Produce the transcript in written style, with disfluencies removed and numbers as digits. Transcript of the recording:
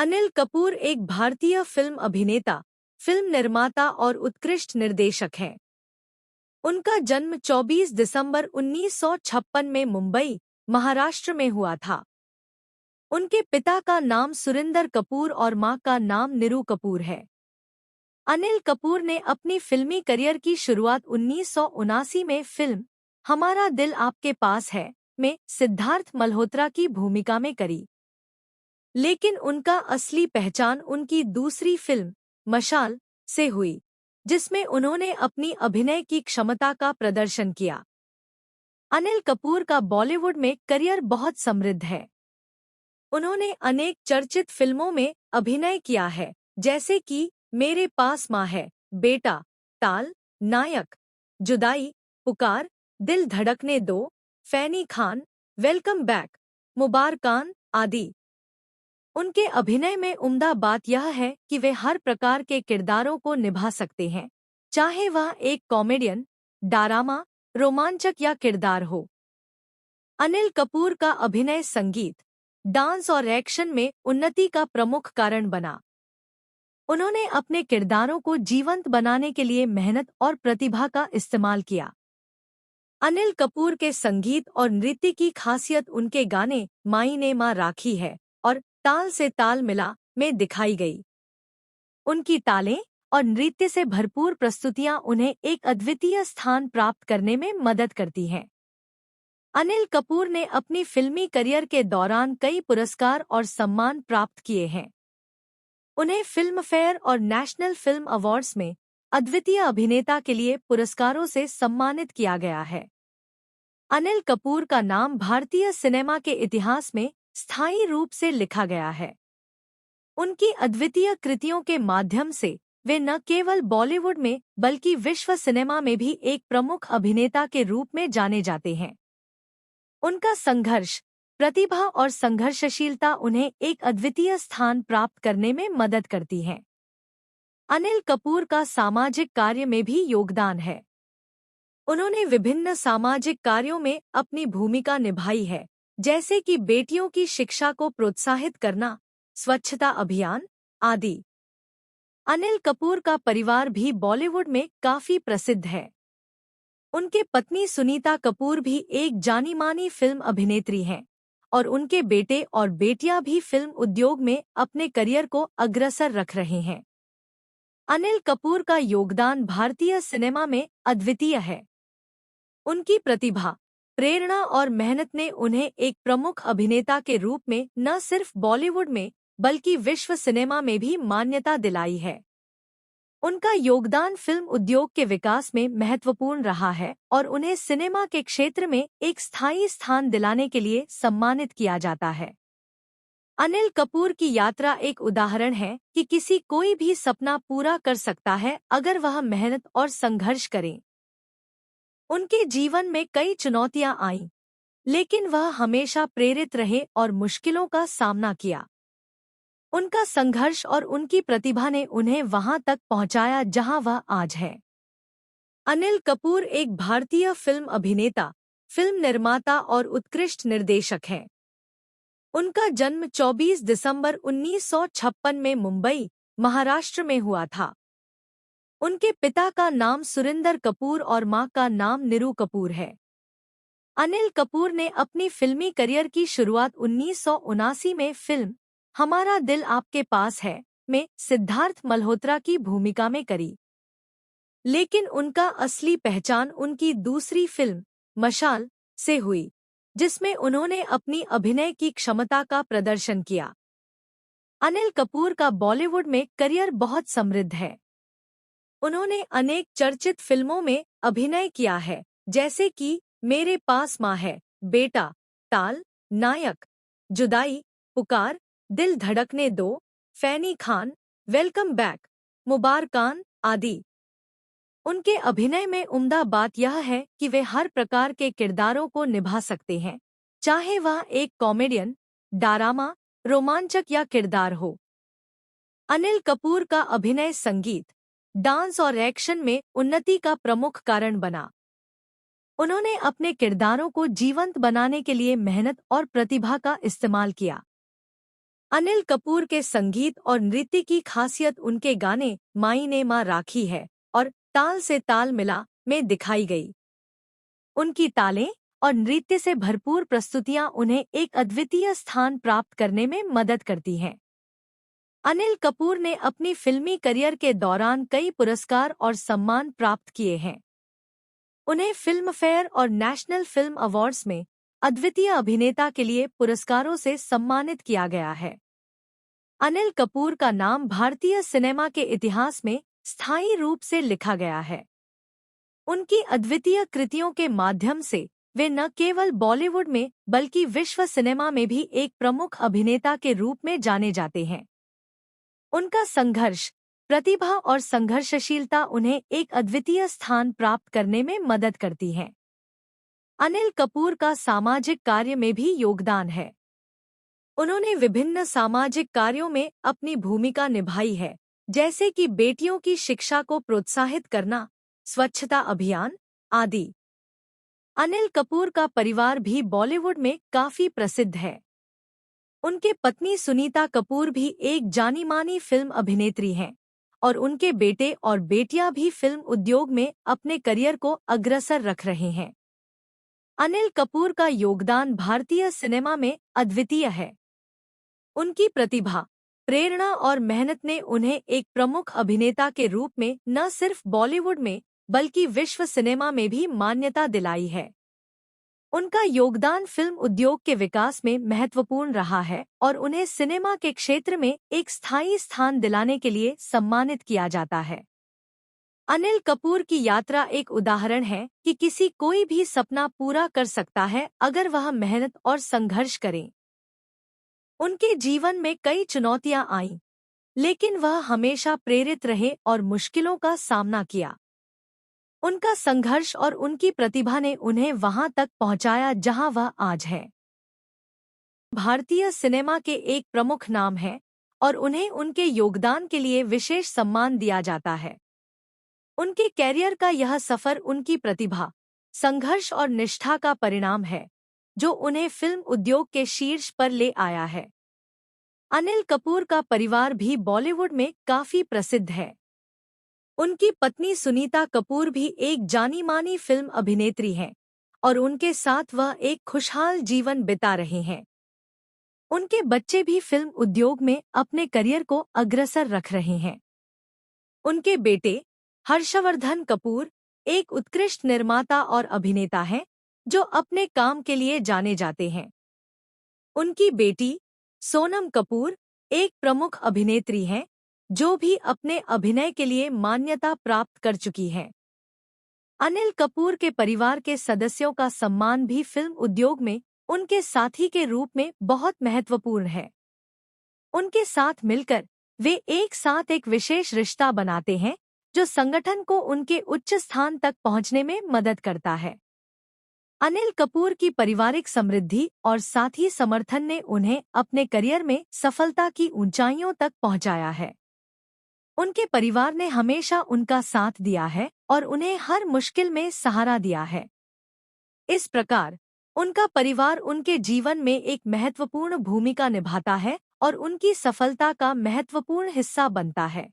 अनिल कपूर एक भारतीय फिल्म अभिनेता, फिल्म निर्माता और उत्कृष्ट निर्देशक हैं। उनका जन्म 24 दिसंबर 1956 में मुंबई, महाराष्ट्र में हुआ था। उनके पिता का नाम सुरिंदर कपूर और मां का नाम नीरू कपूर है। अनिल कपूर ने अपनी फिल्मी करियर की शुरुआत 1979 में फिल्म हमारा दिल आपके पास है में सिद्धार्थ मल्होत्रा की भूमिका में करी। लेकिन उनका असली पहचान उनकी दूसरी फिल्म मशाल से हुई, जिसमें उन्होंने अपनी अभिनय की क्षमता का प्रदर्शन किया। अनिल कपूर का बॉलीवुड में करियर बहुत समृद्ध है। उन्होंने अनेक चर्चित फिल्मों में अभिनय किया है, जैसे कि मेरे पास माँ है, बेटा, ताल, नायक, जुदाई, पुकार, दिल धड़कने दो, फैनी खान, वेलकम बैक, मुबारकान आदि। उनके अभिनय में उम्दा बात यह है कि वे हर प्रकार के किरदारों को निभा सकते हैं, चाहे वह एक कॉमेडियन, ड्रामा, रोमांचक या किरदार हो। अनिल कपूर का अभिनय संगीत, डांस और एक्शन में उन्नति का प्रमुख कारण बना। उन्होंने अपने किरदारों को जीवंत बनाने के लिए मेहनत और प्रतिभा का इस्तेमाल किया। अनिल कपूर के संगीत और नृत्य की खासियत उनके गाने माई ने मां राखी है और ताल से ताल मिला में दिखाई गई। उनकी तालें और नृत्य से भरपूर प्रस्तुतियां उन्हें एक अद्वितीय स्थान प्राप्त करने में मदद करती हैं। अनिल कपूर ने अपनी फिल्मी करियर के दौरान कई पुरस्कार और सम्मान प्राप्त किए हैं। उन्हें फिल्म फेयर और नेशनल फिल्म अवार्ड्स में अद्वितीय अभिनेता के लिए पुरस्कारों से सम्मानित किया गया है। अनिल कपूर का नाम भारतीय सिनेमा के इतिहास में स्थायी रूप से लिखा गया है। उनकी अद्वितीय कृतियों के माध्यम से वे न केवल बॉलीवुड में बल्कि विश्व सिनेमा में भी एक प्रमुख अभिनेता के रूप में जाने जाते हैं। उनका संघर्ष, प्रतिभा और संघर्षशीलता उन्हें एक अद्वितीय स्थान प्राप्त करने में मदद करती है। अनिल कपूर का सामाजिक कार्य में भी योगदान है। उन्होंने विभिन्न सामाजिक कार्यों में अपनी भूमिका निभाई है, जैसे कि बेटियों की शिक्षा को प्रोत्साहित करना, स्वच्छता अभियान आदि। अनिल कपूर का परिवार भी बॉलीवुड में काफी प्रसिद्ध है। उनके पत्नी सुनीता कपूर भी एक जानी-मानी फिल्म अभिनेत्री हैं और उनके बेटे और बेटियां भी फिल्म उद्योग में अपने करियर को अग्रसर रख रहे हैं। अनिल कपूर का योगदान भारतीय सिनेमा में अद्वितीय है। उनकी प्रतिभा, प्रेरणा और मेहनत ने उन्हें एक प्रमुख अभिनेता के रूप में न सिर्फ बॉलीवुड में बल्कि विश्व सिनेमा में भी मान्यता दिलाई है। उनका योगदान फिल्म उद्योग के विकास में महत्वपूर्ण रहा है और उन्हें सिनेमा के क्षेत्र में एक स्थायी स्थान दिलाने के लिए सम्मानित किया जाता है। अनिल कपूर की यात्रा एक उदाहरण है कि किसी कोई भी सपना पूरा कर सकता है अगर वह मेहनत और संघर्ष करे। उनके जीवन में कई चुनौतियां आईं, लेकिन वह हमेशा प्रेरित रहे और मुश्किलों का सामना किया। उनका संघर्ष और उनकी प्रतिभा ने उन्हें वहां तक पहुंचाया जहां वह आज है। अनिल कपूर एक भारतीय फिल्म अभिनेता, फिल्म निर्माता और उत्कृष्ट निर्देशक हैं। उनका जन्म 24 दिसंबर 1956 में मुंबई, महाराष्ट्र में हुआ था। उनके पिता का नाम सुरिंदर कपूर और मां का नाम नीरू कपूर है। अनिल कपूर ने अपनी फिल्मी करियर की शुरुआत 1979 में फिल्म हमारा दिल आपके पास है में सिद्धार्थ मल्होत्रा की भूमिका में करी। लेकिन उनका असली पहचान उनकी दूसरी फिल्म मशाल से हुई, जिसमें उन्होंने अपनी अभिनय की क्षमता का प्रदर्शन किया। अनिल कपूर का बॉलीवुड में करियर बहुत समृद्ध है। उन्होंने अनेक चर्चित फिल्मों में अभिनय किया है, जैसे कि मेरे पास माँ है, बेटा, ताल, नायक, जुदाई, पुकार, दिल धड़कने दो, फैनी खान, वेलकम बैक, मुबारकान आदि। उनके अभिनय में उम्दा बात यह है कि वे हर प्रकार के किरदारों को निभा सकते हैं, चाहे वह एक कॉमेडियन, ड्रामा, रोमांचक या किरदार हो। अनिल कपूर का अभिनय संगीत, डांस और एक्शन में उन्नति का प्रमुख कारण बना। उन्होंने अपने किरदारों को जीवंत बनाने के लिए मेहनत और प्रतिभा का इस्तेमाल किया। अनिल कपूर के संगीत और नृत्य की खासियत उनके गाने माई ने माँ राखी है और ताल से ताल मिला में दिखाई गई। उनकी तालें और नृत्य से भरपूर प्रस्तुतियां उन्हें एक अद्वितीय स्थान प्राप्त करने में मदद करती हैं। अनिल कपूर ने अपनी फिल्मी करियर के दौरान कई पुरस्कार और सम्मान प्राप्त किए हैं। उन्हें फिल्म फेयर और नेशनल फिल्म अवार्ड्स में अद्वितीय अभिनेता के लिए पुरस्कारों से सम्मानित किया गया है। अनिल कपूर का नाम भारतीय सिनेमा के इतिहास में स्थायी रूप से लिखा गया है। उनकी अद्वितीय कृतियों के माध्यम से वे न केवल बॉलीवुड में बल्कि विश्व सिनेमा में भी एक प्रमुख अभिनेता के रूप में जाने जाते हैं। उनका संघर्ष, प्रतिभा और संघर्षशीलता उन्हें एक अद्वितीय स्थान प्राप्त करने में मदद करती है। अनिल कपूर का सामाजिक कार्य में भी योगदान है। उन्होंने विभिन्न सामाजिक कार्यों में अपनी भूमिका निभाई है, जैसे कि बेटियों की शिक्षा को प्रोत्साहित करना, स्वच्छता अभियान आदि। अनिल कपूर का परिवार भी बॉलीवुड में काफी प्रसिद्ध है। उनके पत्नी सुनीता कपूर भी एक जानी-मानी फिल्म अभिनेत्री हैं और उनके बेटे और बेटियां भी फिल्म उद्योग में अपने करियर को अग्रसर रख रहे हैं। अनिल कपूर का योगदान भारतीय सिनेमा में अद्वितीय है। उनकी प्रतिभा, प्रेरणा और मेहनत ने उन्हें एक प्रमुख अभिनेता के रूप में न सिर्फ बॉलीवुड में बल्कि विश्व सिनेमा में भी मान्यता दिलाई है। उनका योगदान फिल्म उद्योग के विकास में महत्वपूर्ण रहा है और उन्हें सिनेमा के क्षेत्र में एक स्थायी स्थान दिलाने के लिए सम्मानित किया जाता है। अनिल कपूर की यात्रा एक उदाहरण है कि किसी कोई भी सपना पूरा कर सकता है अगर वह मेहनत और संघर्ष करे। उनके जीवन में कई चुनौतियां आईं, लेकिन वह हमेशा प्रेरित रहे और मुश्किलों का सामना किया। उनका संघर्ष और उनकी प्रतिभा ने उन्हें वहां तक पहुंचाया जहां वह आज है। भारतीय सिनेमा के एक प्रमुख नाम हैं और उन्हें उनके योगदान के लिए विशेष सम्मान दिया जाता है। उनके कैरियर का यह सफर उनकी प्रतिभा, संघर्ष और निष्ठा का परिणाम है, जो उन्हें फिल्म उद्योग के शीर्ष पर ले आया है। अनिल कपूर का परिवार भी बॉलीवुड में काफी प्रसिद्ध है। उनकी पत्नी सुनीता कपूर भी एक जानी-मानी फिल्म अभिनेत्री हैं और उनके साथ वह एक खुशहाल जीवन बिता रहे हैं। उनके बच्चे भी फिल्म उद्योग में अपने करियर को अग्रसर रख रहे हैं। उनके बेटे हर्षवर्धन कपूर एक उत्कृष्ट निर्माता और अभिनेता हैं, जो अपने काम के लिए जाने जाते हैं। उनकी बेटी सोनम कपूर एक प्रमुख अभिनेत्री हैं, जो भी अपने अभिनय के लिए मान्यता प्राप्त कर चुकी हैं। अनिल कपूर के परिवार के सदस्यों का सम्मान भी फिल्म उद्योग में उनके साथी के रूप में बहुत महत्वपूर्ण है। उनके साथ मिलकर वे एक साथ एक विशेष रिश्ता बनाते हैं, जो संगठन को उनके उच्च स्थान तक पहुंचने में मदद करता है। अनिल कपूर की पारिवारिक समृद्धि और साथी समर्थन ने उन्हें अपने करियर में सफलता की ऊंचाइयों तक पहुंचाया है। उनके परिवार ने हमेशा उनका साथ दिया है और उन्हें हर मुश्किल में सहारा दिया है। इस प्रकार उनका परिवार उनके जीवन में एक महत्वपूर्ण भूमिका निभाता है और उनकी सफलता का महत्वपूर्ण हिस्सा बनता है।